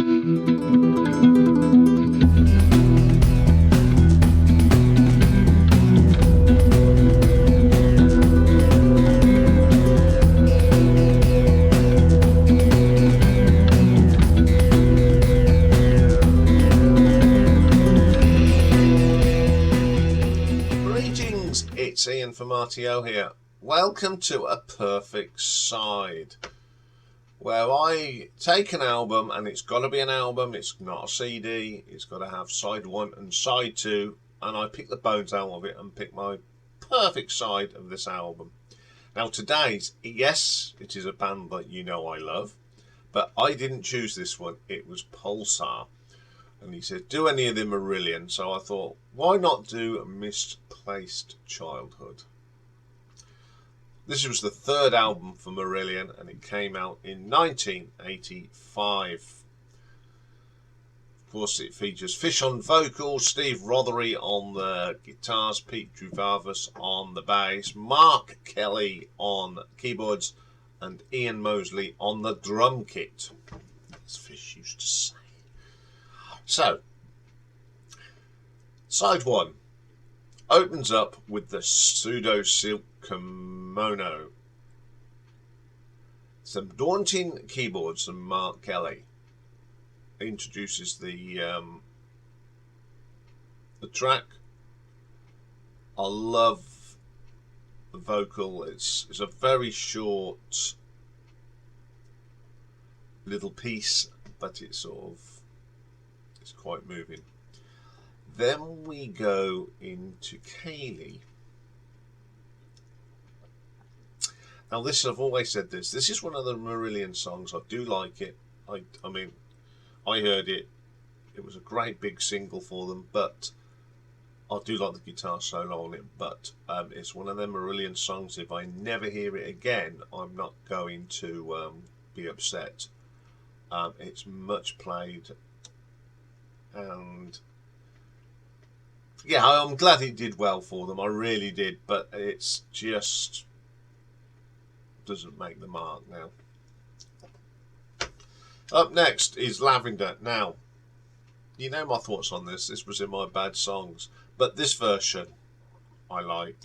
It's Iain from RTO here. Welcome to A Perfect Side, where I take an album, and it's got to be an album, it's not a CD, it's got to have side 1 and side 2, and I pick the bones out of it and pick my perfect side of this album. Now today's, yes, it is a band that you know I love, but I didn't choose this one, it was Pulsar. And he said, do any of the Marillion. So I thought, why not do Misplaced Childhood? This was the third album for Marillion, and it came out in 1985. Of course, it features Fish on vocals, Steve Rothery on the guitars, Pete Druvavus on the bass, Mark Kelly on keyboards, and Ian Mosley on the drum kit, as Fish used to say. So, side 1 opens up with the Pseudo silk Kimono. Some daunting keyboards from Mark Kelly. Introduces the track. I love the vocal. It's a very short little piece, but it's quite moving. Then we go into Kayleigh. Now this, I've always said this is one of the Marillion songs. I do like it. I mean, I heard it. It was a great big single for them, but I do like the guitar solo on it. But it's one of them Marillion songs. If I never hear it again, I'm not going to be upset. It's much played. And yeah, I'm glad it did well for them. I really did, but it's just doesn't make the mark now. Up next is Lavender. Now, you know my thoughts on this. This was in my bad songs, but this version I like.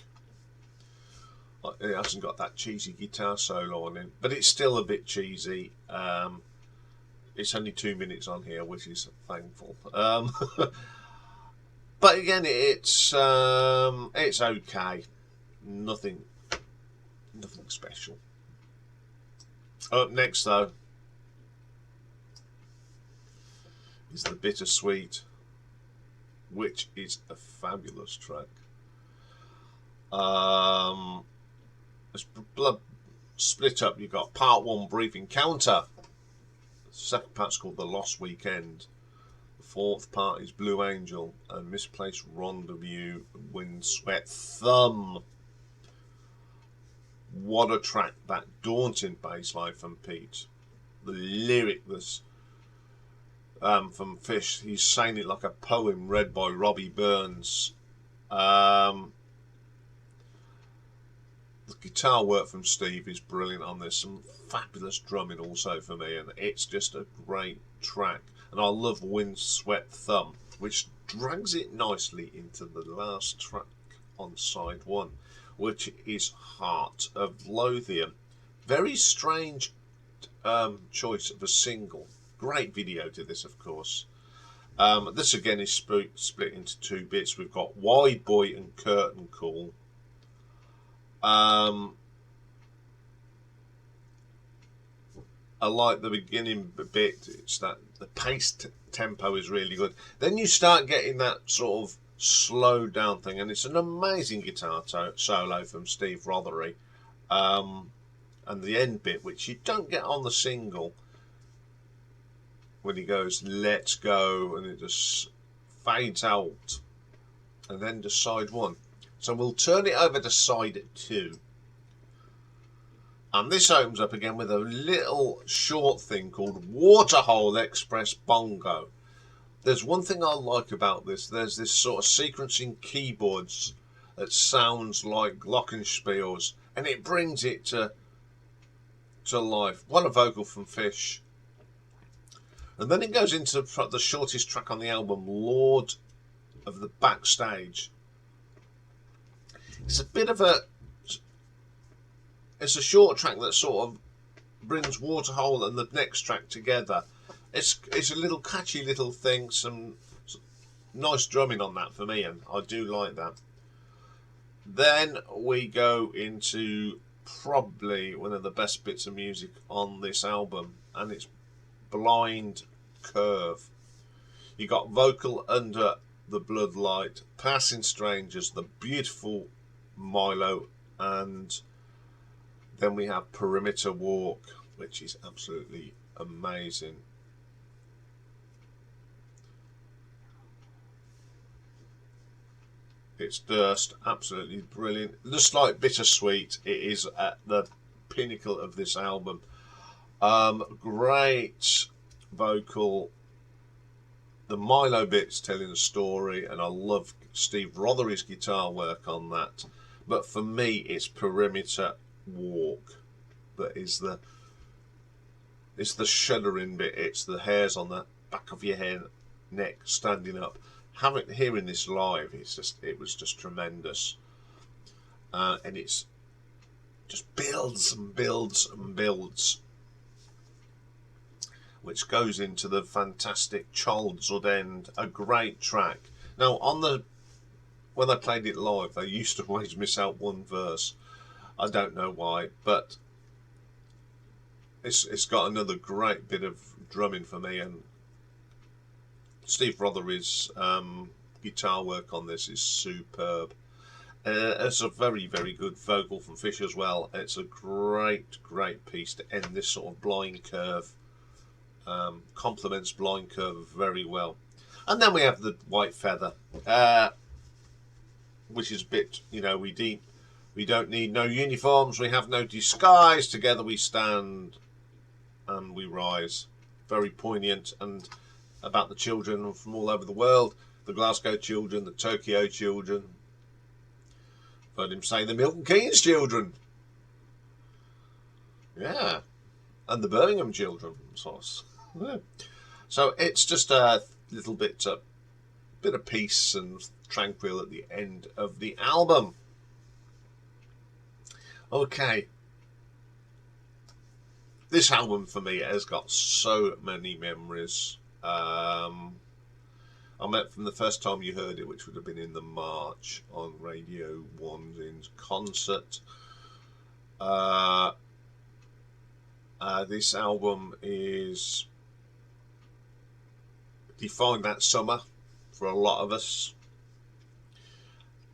It hasn't got that cheesy guitar solo on it, but it's still a bit cheesy. It's only 2 minutes on here, which is thankful. But again, it's okay. Nothing special. Up next, though, is the Bittersweet, which is a fabulous track. It's split up. You've got part 1, Brief Encounter. The second part's called The Lost Weekend. The fourth part is Blue Angel and Misplaced Rendezvous, Windswept Thumb. What a track, that daunting bass line from Pete. The lyric was from Fish. He's saying it like a poem read by Robbie Burns. The guitar work from Steve is brilliant on this. Some fabulous drumming also for me, and it's just a great track. And I love Windswept Thumb, which drags it nicely into the last track on side 1, which is Heart of Lothian. Very strange choice of a single. Great video to this, of course. This again is split into 2 bits. We've got Wide Boy and Curtain Call. I like the beginning bit. It's that the pace tempo is really good. Then you start getting that sort of slow down thing, and it's an amazing guitar solo from Steve Rothery. And the end bit, which you don't get on the single, when he goes let's go, and it just fades out, and then to side 1. So we'll turn it over to side 2. And this opens up again with a little short thing called Waterhole Express Bongo. There's one thing I like about this. There's this sort of sequencing keyboards that sounds like glockenspiels, and it brings it to life. What a vocal from Fish. And then it goes into the shortest track on the album, Lord of the Backstage. It's a bit of a... It's a short track that sort of brings Waterhole and the next track together. It's a little catchy little thing, some nice drumming on that for me, and I do like that. Then we go into probably one of the best bits of music on this album, and it's Blind Curve. You got vocal under the Bloodlight, Passing Strangers, the beautiful Mylo, and then we have Perimeter Walk, which is absolutely amazing. It's just absolutely brilliant. Just like Bittersweet, it is at the pinnacle of this album. Great vocal. The Mylo bit's telling a story, and I love Steve Rothery's guitar work on that. But for me, it's Perimeter Walk that is it's the shuddering bit. It's the hairs on the back of your neck standing up. Hearing this live, it was just tremendous, and it's just builds and builds and builds, which goes into the fantastic Childhood End, a great track. Now when I played it live, they used to always miss out one verse. I don't know why, but it's got another great bit of drumming for me, and Steve Rothery's guitar work on this is superb. It's a very, very good vocal from Fish as well. It's a great, great piece to end this sort of Blind Curve. Complements Blind Curve very well. And then we have the White Feather, which is a bit, we don't need no uniforms, we have no disguise, together we stand and we rise. Very poignant, and about the children from all over the world, the Glasgow children, the Tokyo children. I've heard him say the Milton Keynes children. Yeah, and the Birmingham children. So it's just a little bit of peace and tranquil at the end of the album. Okay. This album for me has got so many memories. I met from the first time you heard it, which would have been in the March on Radio 1's in concert. This album is defined that summer for a lot of us,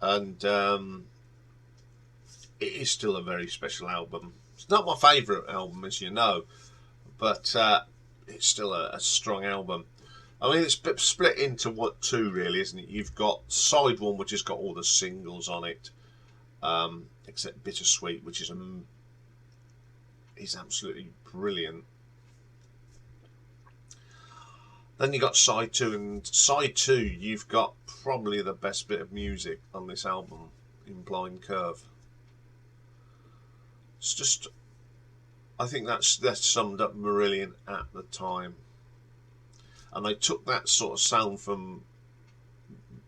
and it is still a very special album. It's not my favourite album, as you know, but it's still a strong album. I mean, it's split into two, really, isn't it? You've got side one, which has got all the singles on it, except Bittersweet, which is absolutely brilliant. Then you got side two, and side two, you've got probably the best bit of music on this album in Blind Curve. It's just, I think that summed up Marillion at the time. And they took that sort of sound from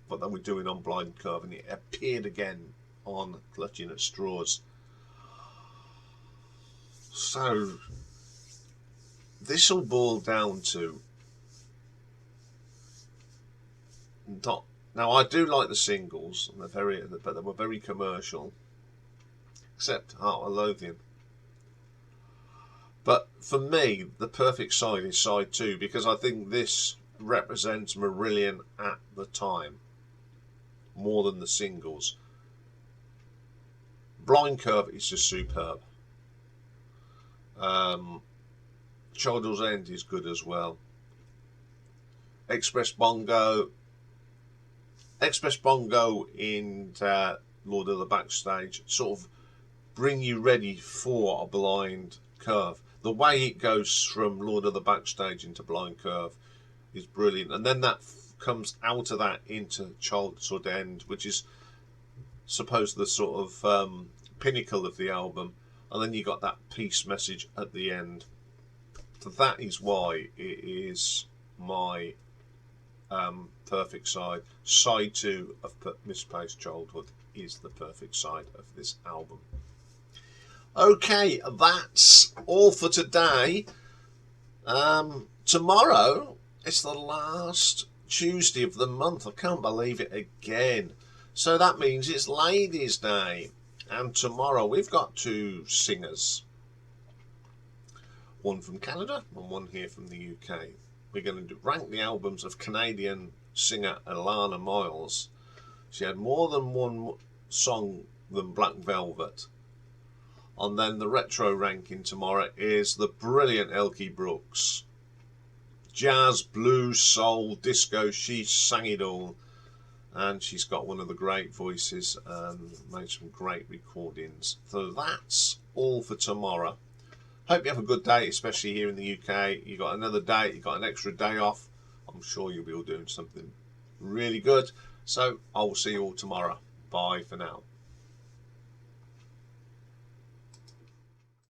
what they were doing on Blind Curve, and it appeared again on Clutching at Straws. So this will boil down to now. I do like the singles, and but they were very commercial, except Heart of Lothian. But for me, the perfect side is side two, because I think this represents Marillion at the time more than the singles. Blind Curve is just superb. Childhood's End is good as well. Express Bongo in Lord of the Backstage sort of bring you ready for a Blind Curve. The way it goes from Lord of the Backstage into Blind Curve is brilliant, and then that comes out of that into Childhood's End, which is supposed the sort of pinnacle of the album, and then you got that peace message at the end. So that is why it is my perfect side. Side 2 of Misplaced Childhood is the perfect side of this album. Okay, that's all for today. Tomorrow, it's the last Tuesday of the month. I can't believe it again. So that means it's Ladies' Day. And tomorrow we've got 2 singers. One from Canada and one here from the UK. We're going to rank the albums of Canadian singer Alana Miles. She had more than one song than Black Velvet. And then the retro ranking tomorrow is the brilliant Elkie Brooks. Jazz, blues, soul, disco, she sang it all. And she's got one of the great voices and made some great recordings. So that's all for tomorrow. Hope you have a good day, especially here in the UK. You got another day, you got an extra day off. I'm sure you'll be all doing something really good. So I will see you all tomorrow. Bye for now.